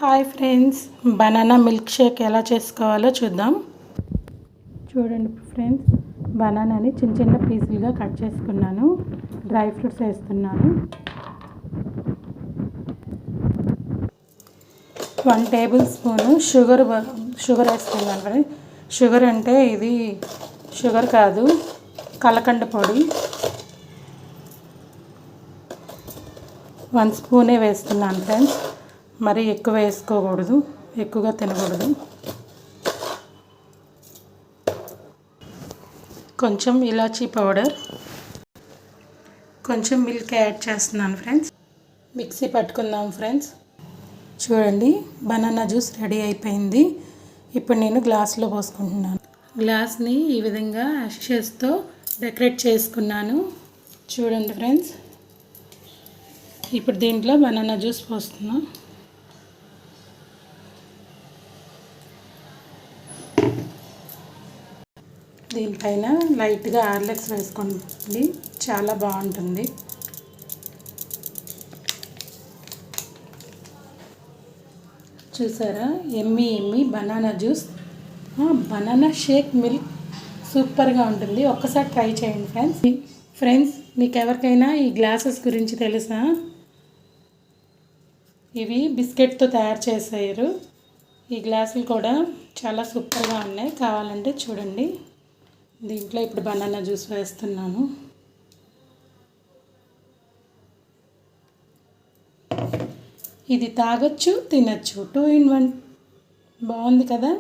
Hi friends, banana milk shake ఎలా చేసుకోవాలో చూద్దాం. చూడండి ఫ్రెండ్స్, బనానాని చిన్న చిన్న పీసులుగా కట్ చేసుకున్నాను. డ్రై ఫ్రూట్స్ వేస్తున్నాను. 1 టేబుల్ స్పూను షుగర్ వేస్తున్నాను. షుగర్ అంటే ఇది షుగర్ కాదు, కలకండ పొడి. 1 స్పూనే వేస్తున్నాను ఫ్రెండ్స్. మరి ఎక్కువ వేసుకోకూడదు, ఎక్కువగా తినకూడదు. కొంచెం ఇలాచీ పౌడర్, కొంచెం మిల్క్ యాడ్ చేస్తున్నాను ఫ్రెండ్స్. మిక్సీ పట్టుకుందాం ఫ్రెండ్స్. చూడండి, బనానా జ్యూస్ రెడీ అయిపోయింది. ఇప్పుడు నేను గ్లాస్లో పోసుకుంటున్నాను. గ్లాస్ని ఈ విధంగా అషెస్తో డెకరేట్ చేసుకున్నాను. చూడండి ఫ్రెండ్స్, ఇప్పుడు దీంట్లో బనానా జ్యూస్ పోస్తున్నాను. దీనిపైన లైట్గా హార్లిక్స్ వేసుకోండి, చాలా బాగుంటుంది. చూసారా, ఎమ్మి banana juice, banana shake milk సూపర్గా ఉంటుంది. ఒక్కసారి ట్రై చేయండి ఫ్రెండ్స్. మీకు ఎవరికైనా ఈ గ్లాసెస్ గురించి తెలుసా? ఇవి బిస్కెట్తో తయారు చేశారు. ఈ గ్లాసులు కూడా చాలా సూపర్గా ఉన్నాయి. కావాలంటే చూడండి. దీంట్లో ఇప్పుడు బనానా జ్యూస్ వేస్తున్నాను. ఇది తాగొచ్చు, తినచ్చు. 2 in 1. బాగుంది కదా.